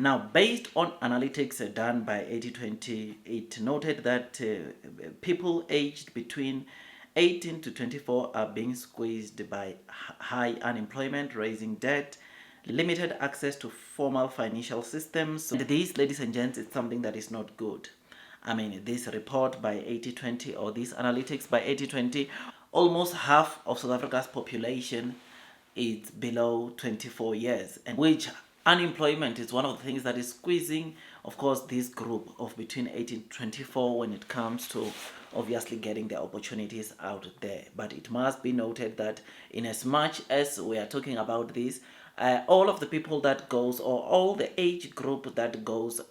Now, based on analytics done by 8020, it noted that people aged between 18 to 24 are being squeezed by high unemployment, raising debt, limited access to formal financial systems. And this, ladies and gents, is something that is not good. I mean, this report by 8020 or this analytics by 8020, almost half of South Africa's population is below 24 years, and which unemployment is one of the things that is squeezing, of course, this group of between 18 to 24 when it comes to obviously getting the opportunities out there. But it must be noted that in as much as we are talking about this, all of the people that goes, or all the age group that goes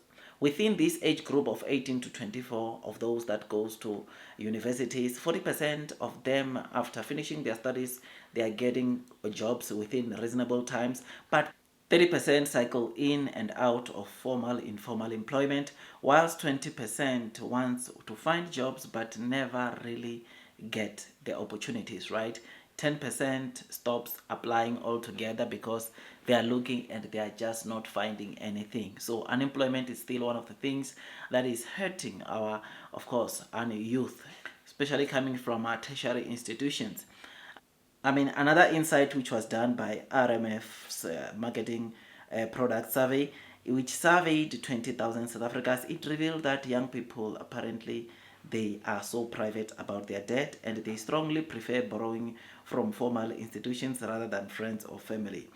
within this age group of 18 to 24, of those that goes to universities, 40% of them after finishing their studies, they are getting jobs within reasonable times, but 30% cycle in and out of formal informal employment, whilst 20% wants to find jobs but never really get the opportunities, right? 10% stops applying altogether because they are looking and they are just not finding anything. So unemployment is still one of the things that is hurting our, of course, our youth, especially coming from our tertiary institutions. I mean, another insight which was done by RMF's marketing product survey, which surveyed 20,000 South Africans, it revealed that young people apparently they are so private about their debt and they strongly prefer borrowing from formal institutions rather than friends or family.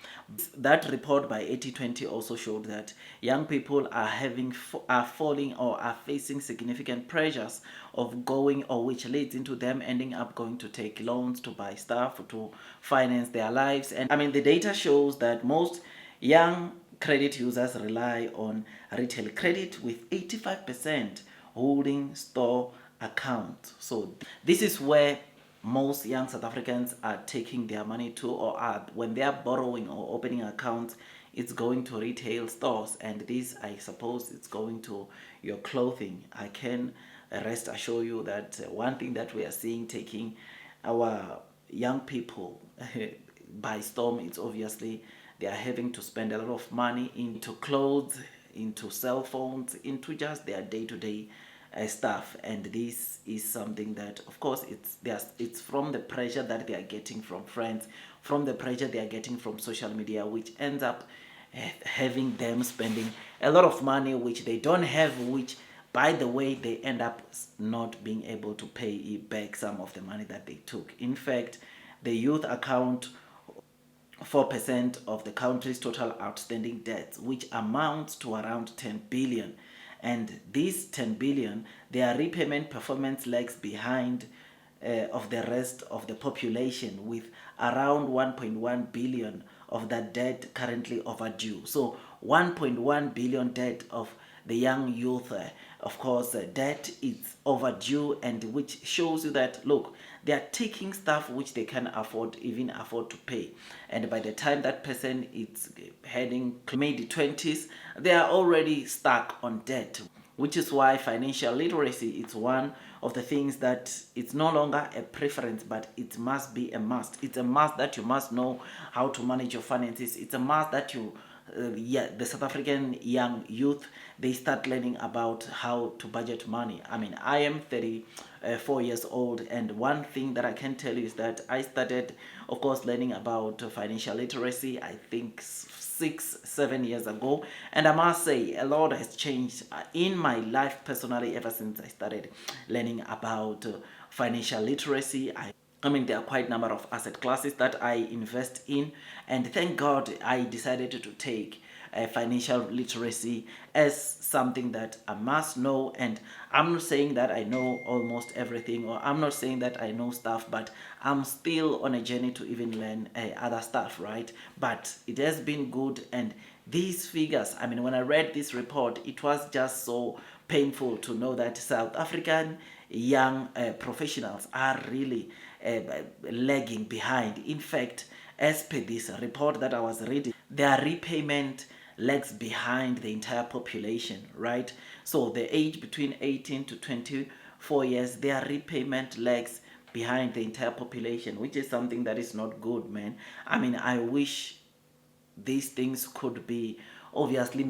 That report by 8020 also showed that young people are falling or are facing significant pressures of going, or which leads into them ending up going to take loans to buy stuff to finance their lives. And I mean, the data shows that most young credit users rely on retail credit, with 85% holding store accounts. So this is where most young South Africans are taking their money to, or are when they are borrowing or opening accounts, it's going to retail stores, and this, I suppose, it's going to your clothing. I can rest assure you that one thing that we are seeing taking our young people by storm, it's obviously they are having to spend a lot of money into clothes, into cell phones, into just their day-to-day stuff. And this is something that, of course, it's from the pressure that they are getting from friends, from the pressure they are getting from social media, which ends up having them spending a lot of money which they don't have, which, by the way, they end up not being able to pay back some of the money that they took. In fact, the youth account 4% of the country's total outstanding debts, which amounts to around 10 billion. And these 10 billion, their repayment performance lags behind of the rest of the population, with around 1.1 billion of that debt currently overdue. So 1.1 billion debt of the young youth, of course, debt is overdue, and which shows you that, look, they are taking stuff which they can even afford to pay. And by the time that person is heading mid-20s, they are already stuck on debt, which is why financial literacy is one of the things that it's no longer a preference, but it must be a must. It's a must that you must know how to manage your finances. It's a must that the South African young youth, they start learning about how to budget money. I mean, I am 34 years old, and one thing that I can tell you is that I started, of course, learning about financial literacy, I think 6-7 years ago, and I must say a lot has changed in my life personally ever since I started learning about financial literacy. I mean, there are quite a number of asset classes that I invest in, and thank God I decided to take financial literacy as something that I must know. And I'm not saying that I know almost everything, or I'm not saying that I know stuff, but I'm still on a journey to even learn other stuff, right? But it has been good, and these figures, I mean, when I read this report, it was just so painful to know that South African young professionals are really lagging behind. In fact, as per this report that I was reading, their repayment lags behind the entire population, right? So the age between 18 to 24 years, their repayment lags behind the entire population, which is something that is not good, man. I mean, I wish these things could be obviously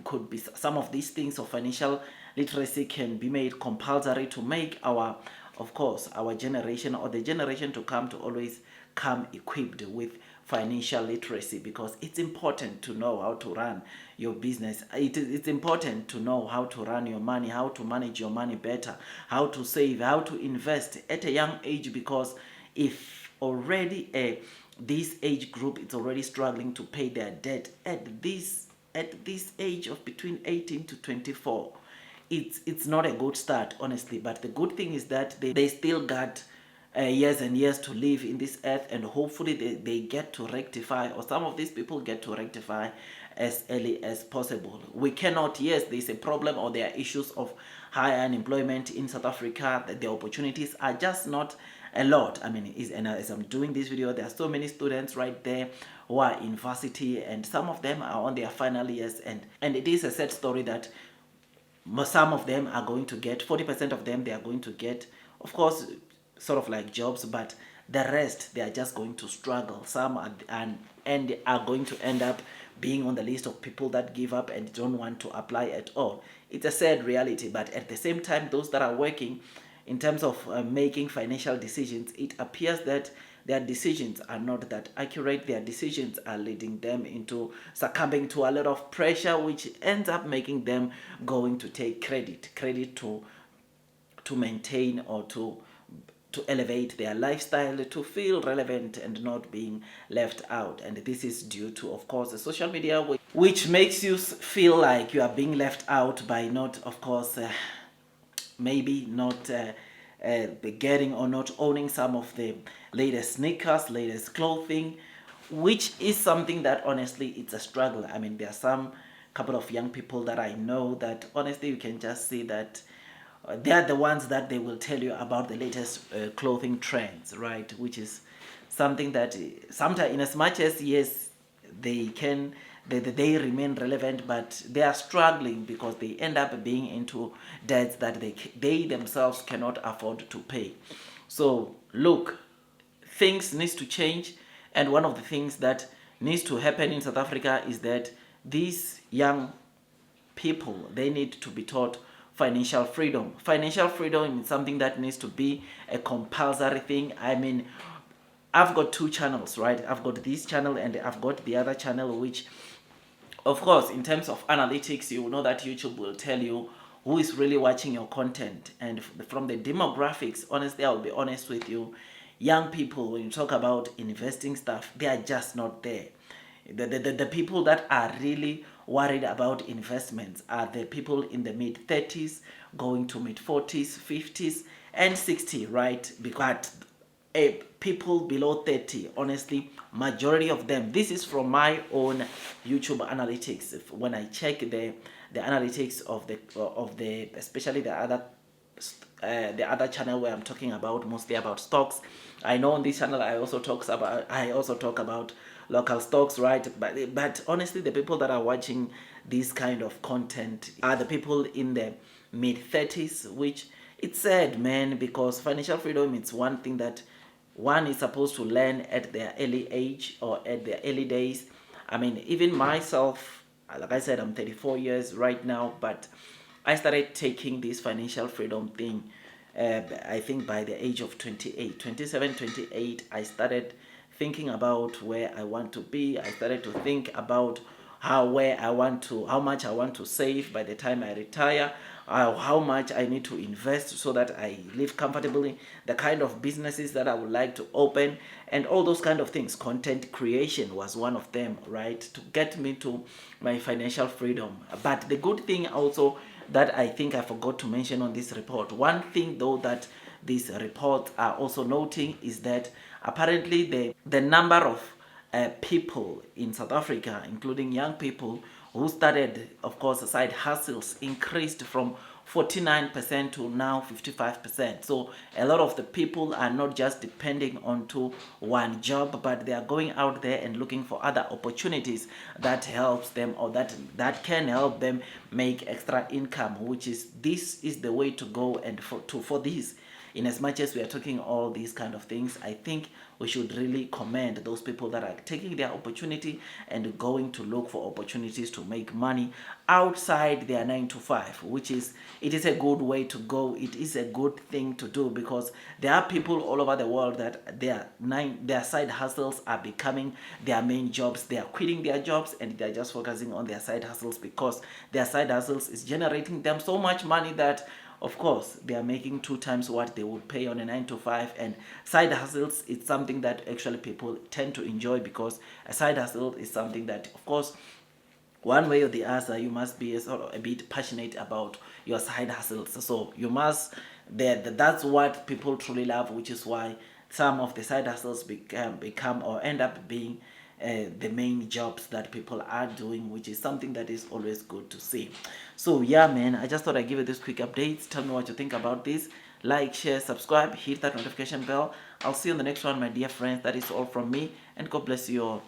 could be some of these things of financial literacy can be made compulsory to make our, of course, our generation or the generation to come to always come equipped with financial literacy, because it's important to know how to run your business. It's important to know how to run your money, how to manage your money better, how to save, how to invest at a young age, because if already this age group is already struggling to pay their debt at this age of between 18 to 24, it's not a good start, honestly. But the good thing is that they still got years and years to live in this earth, and hopefully they get to rectify, or some of these people get to rectify as early as possible. We cannot, yes, there's a problem, or there are issues of high unemployment in South Africa, that the opportunities are just not a lot. I mean, and as I'm doing this video, there are so many students right there who are in varsity, and some of them are on their final years, and it is a sad story that some of them are going to get 40% of them, they are going to get, of course, sort of like jobs, but the rest, they are just going to struggle. Some are, and are going to end up being on the list of people that give up and don't want to apply at all. It's a sad reality, but at the same time, those that are working in terms of making financial decisions, it appears that their decisions are not that accurate. Their decisions are leading them into succumbing to a lot of pressure, which ends up making them going to take credit to maintain or to elevate their lifestyle, to feel relevant and not being left out. And this is due to, of course, the social media, which makes you feel like you are being left out by not, of course, maybe not getting or not owning some of the latest sneakers, latest clothing, which is something that honestly it's a struggle. I mean, there are some couple of young people that I know that honestly you can just see that they are the ones that they will tell you about the latest clothing trends, right? Which is something that sometimes, in as much as yes, they remain relevant, but they are struggling because they end up being into debts that they themselves cannot afford to pay. So look, things needs to change, and one of the things that needs to happen in South Africa is that these young people, they need to be taught financial freedom. Financial freedom is something that needs to be a compulsory thing. I mean, I've got two channels, right? I've got this channel and I've got the other channel, which, of course, in terms of analytics, you will know that YouTube will tell you who is really watching your content. And from the demographics, honestly, I'll be honest with you, young people, when you talk about investing stuff, they are just not there. The people that are really worried about investments are the people in the mid 30s going to mid 40s, 50s, and 60, right? Because people below 30, honestly, majority of them, this is from my own YouTube analytics. When I check the analytics of the especially the other channel where I'm talking about mostly about stocks. I know on this channel I also talk about local stocks, right? But honestly, the people that are watching this kind of content are the people in the mid 30s, which it's sad, man, because financial freedom, it's one thing that one is supposed to learn at their early age or at their early days. I mean, even myself, like I said, I'm 34 years right now, but I started taking this financial freedom thing, I think by the age of 28, 27, 28, I started thinking about where I want to be. I started to think about how much I want to save by the time I retire, how much I need to invest so that I live comfortably, the kind of businesses that I would like to open, and all those kind of things. Content creation was one of them, right, to get me to my financial freedom. But the good thing also that I think I forgot to mention on this report, one thing though that these reports are also noting is that apparently the number of people in South Africa, including young people who started, of course, side hustles, increased from 49% to now 55%. So a lot of the people are not just depending on to one job, but they are going out there and looking for other opportunities that helps them, or that can help them make extra income, which is, this is the way to go. And for this, in as much as we are talking all these kind of things, I think we should really commend those people that are taking their opportunity and going to look for opportunities to make money outside their 9 to 5, which is, it is a good way to go. It is a good thing to do, because there are people all over the world that their side hustles are becoming their main jobs. They are quitting their jobs and they are just focusing on their side hustles, because their side hustles is generating them so much money that, of course, they are making 2 times what they would pay on a 9 to 5. And side hustles, it's something that actually people tend to enjoy, because a side hustle is something that, of course, one way or the other, you must be sort of a bit passionate about your side hustles. So you must, that's what people truly love, which is why some of the side hustles become or end up being the main jobs that people are doing, which is something that is always good to see. So yeah, man, I just thought I'd give you this quick update. Tell me what you think about this. Like, share, subscribe, hit that notification bell. I'll see you on the next one, my dear friends. That is all from me, and God bless you all.